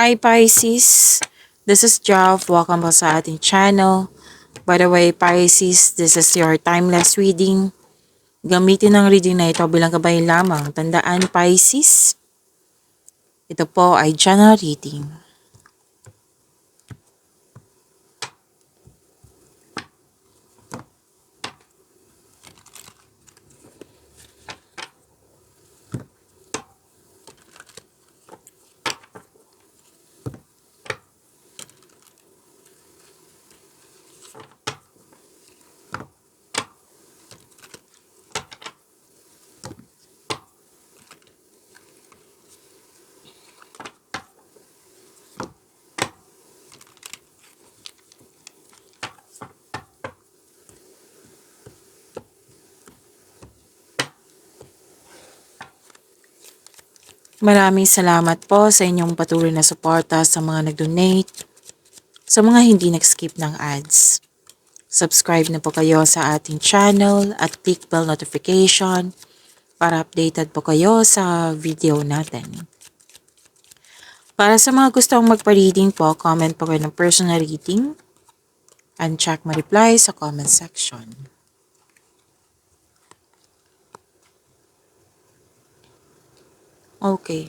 Hi Pisces, this is Jav. Welcome po sa ating channel. By the way, Pisces, this is your timeless reading. Gamitin ang reading na ito bilang gabay lamang. Tandaan Pisces, ito po ay general reading. Maraming salamat po sa inyong patuloy na suporta sa mga nag-donate, sa mga hindi nag-skip ng ads. Subscribe na po kayo sa ating channel at click bell notification para updated po kayo sa video natin. Para sa mga gustong magpa-reading po, comment po kayo ng personal reading and check my reply sa comment section. Okay.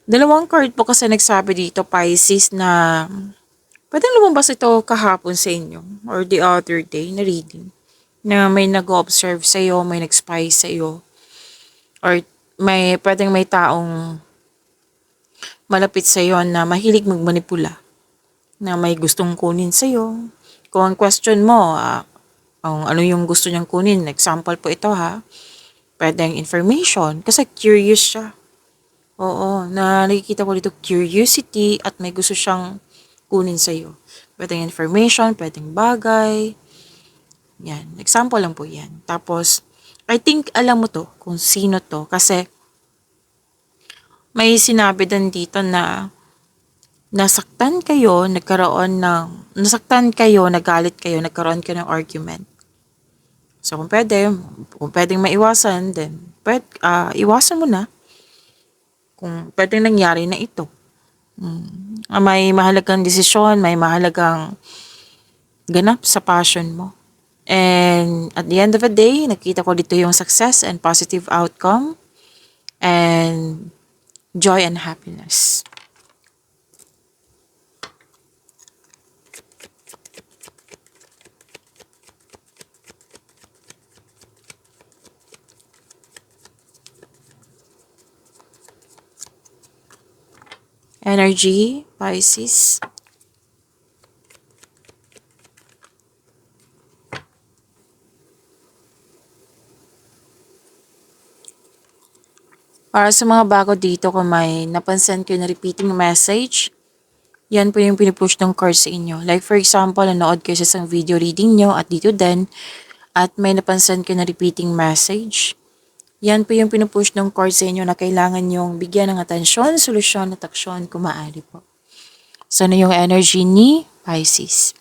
Dalawang card po kasi nagsabi dito, Pisces, na pwedeng lumabas ito kahapon sa inyo or the other day na reading. Na may nag-observe sa iyo, may nag-spy sa iyo, or pwedeng may taong malapit sa iyo na mahilig magmanipula, na may gustong kunin sa iyo. Kung ang question mo, ano yung gusto niyang kunin, example po ito ha, pwedeng information, kasi curious siya. Oo, na nakikita ko dito curiosity at may gusto siyang kunin sa iyo. Pwedeng information, pwedeng bagay. Yan, example lang po yan. Tapos, I think alam mo to kung sino to kasi may sinabi din dito na nasaktan kayo, nagalit kayo, nagkaroon kayo ng argument. So, kung pwedeng maiwasan, then iwasan mo na. Kung pwedeng nangyari na ito. May mahalagang desisyon, may mahalagang ganap sa passion mo. And at the end of the day, nakita ko dito yung success and positive outcome and joy and happiness. Energy, Pisces. Para sa mga bago dito, kung may napansin ko na repeating message, yan po yung pinupush ng card sa inyo. Like for example, nanood kayo sa isang video reading nyo at dito din, at may napansin ko na repeating message. Yan po yung pinupush ng card sa inyo na kailangan yung bigyan ng atensyon, solusyon at aksyon kung maaari po. So, ano yung energy ni Pisces?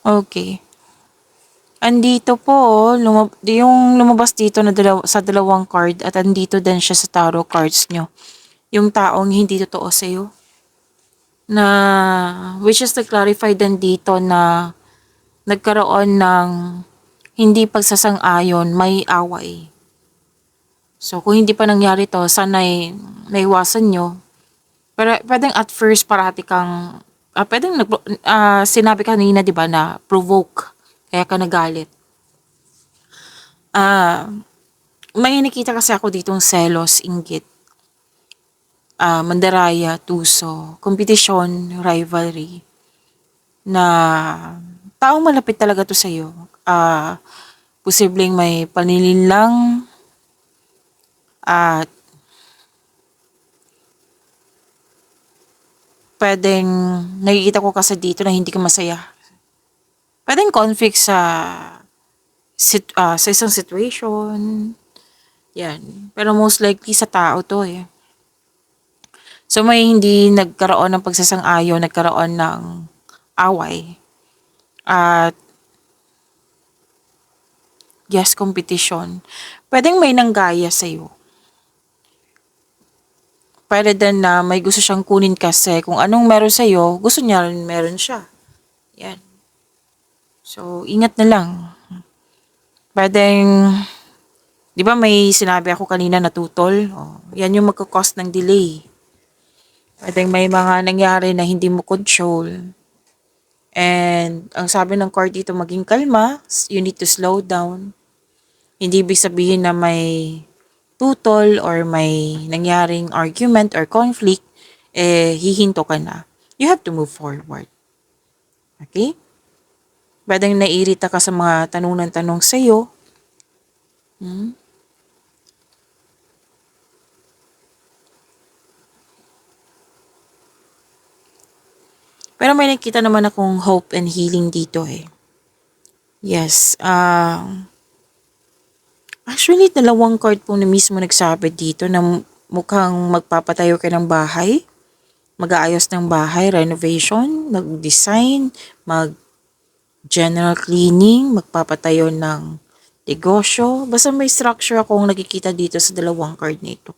Okay. Andito po, yung lumabas dito na sa dalawang card at andito din siya sa tarot cards nyo. Yung taong hindi totoo sa'yo. Which is to clarify din dito na nagkaroon ng hindi pagsasang-ayon, may away. So, kung hindi pa nangyari to, sana'y naiwasan nyo. Pero pwedeng at first parati kang, sinabi kanina, di ba, na provoke. Kaya ka nagalit. May nakita kasi ako ditong selos, inggit, mandaraya, tuso, kompetisyon, rivalry, na taong malapit talaga to sa'yo. Posibleng may panilinlang at pwedeng nakikita ko kasi dito na hindi ka masaya. Pwedeng conflict sa isang situation. Yan. Pero most likely sa tao to eh. So may hindi nagkaroon ng pagsasang-ayon, nagkaroon ng away. At Yes, competition. Pwedeng may nanggaya sa'yo. Pwede din na may gusto siyang kunin kasi kung anong meron sa'yo, gusto niya rin meron siya. Yan. So, ingat na lang. Pwedeng, di ba may sinabi ako kanina na tutol? Oh, yan yung magkakos ng delay. Pwedeng may mga nangyari na hindi mo control. And ang sabi ng court dito, maging kalma. You need to slow down. Hindi ibig sabihin na may tutol or may nangyaring argument or conflict, hihinto ka na. You have to move forward. Okay? Pwedeng naiirita ka sa mga tanong ng tanong sa'yo. Pero may nakita naman akong hope and healing dito eh. Yes. Actually, dalawang card po na mismo nagsabi dito na mukhang magpapatayo ka ng bahay. Mag-aayos ng bahay, renovation, mag-design, mag-general cleaning, magpapatayo ng negosyo. Basta may structure akong nakikita dito sa dalawang card nito.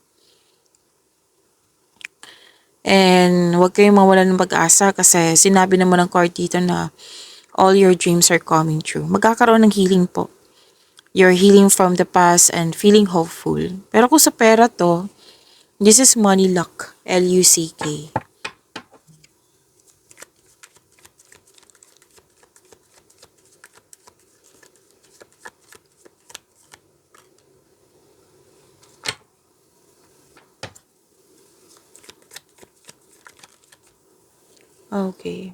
And huwag kayong mawalan ng pag-asa kasi sinabi naman ng card dito na all your dreams are coming true. Magkakaroon ng healing po. You're healing from the past and feeling hopeful. Pero kung sa pera to, this is money luck. L-U-C-K. Okay.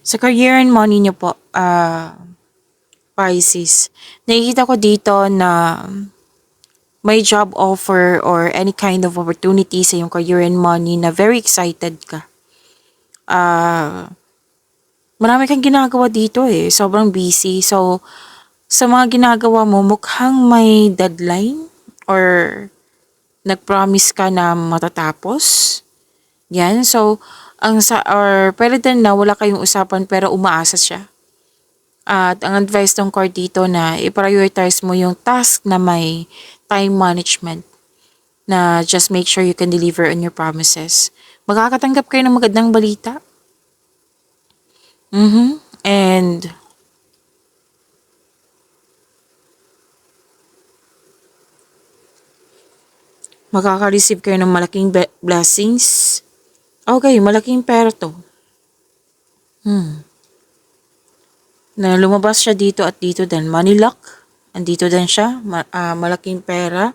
Sa career and money niyo po, Pisces, nakikita ko dito na may job offer or any kind of opportunity sa yung career and money na very excited ka. Marami kang ginagawa dito eh. Sobrang busy. So, sa mga ginagawa mo, mukhang may deadline or nag-promise ka na matatapos. Yan. So, or pwede din na wala kayong usapan pero umaasa siya. At ang advice ng card dito na i-prioritize mo yung task na may time management na just make sure you can deliver on your promises. Makakatanggap kayo ng magandang balita. And makaka-receive kayo ng malaking blessings. Okay, malaking pera to. Na lumabas siya dito at dito din. Money luck. Andito din siya. Malaking pera.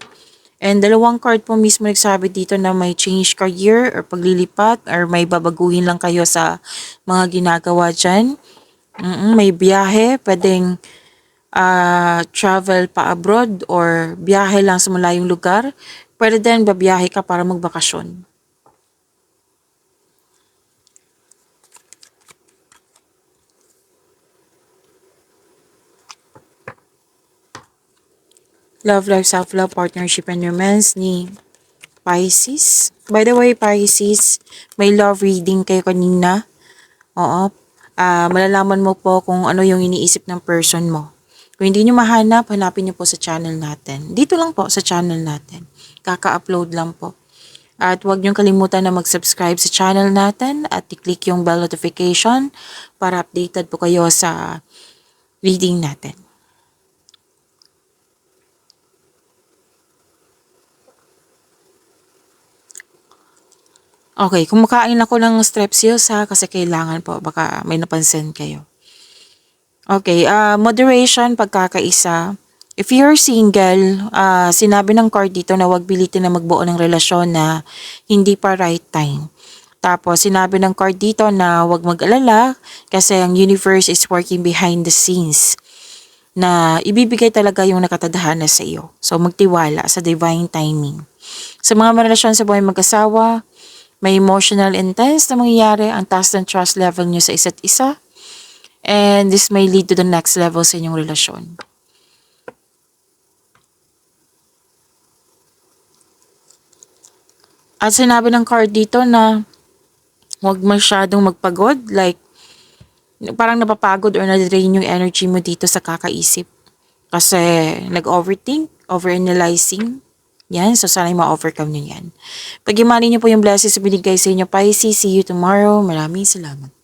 And dalawang card po mismo nagsabi dito na may change career or paglilipat or may babaguhin lang kayo sa mga ginagawa dyan. May biyahe. Pwedeng travel pa abroad or biyahe lang sa malayong lugar. Pwede din babiyahe ka para magbakasyon. Love life, self-love, partnership, and romance ni Pisces. By the way, Pisces, may love reading kayo kanina. Oo. Malalaman mo po kung ano yung iniisip ng person mo. Kung hindi nyo mahanap, hanapin nyo po sa channel natin. Dito lang po sa channel natin. Kaka-upload lang po. At huwag niyong kalimutan na mag-subscribe sa channel natin at i-click yung bell notification para updated po kayo sa reading natin. Okay, kumakain ako ng strepsils ha kasi kailangan po baka may napansin kayo. Okay, moderation, pagkakaisa. If you're single, sinabi ng card dito na huwag pilitin na magbuo ng relasyon na hindi pa right time. Tapos sinabi ng card dito na huwag mag-alala kasi ang universe is working behind the scenes na ibibigay talaga yung nakatadhana sa iyo. So magtiwala sa divine timing. Sa mga relasyon sa buhay mag-asawa, may emotional intense na mangyayari, ang taas ng trust level nyo sa isa't isa. And this may lead to the next level sa inyong relasyon. At sinabi ng card dito na Huwag masyadong magpagod, like parang napapagod or na-drain yung energy mo dito sa kakaisip. Kasi nag-overthink, overanalyzing. Yan, so sana ma-overcome nyo yan. Pag-imani nyo po yung blessings na binigay sa inyo, Pisces. See you tomorrow. Maraming salamat.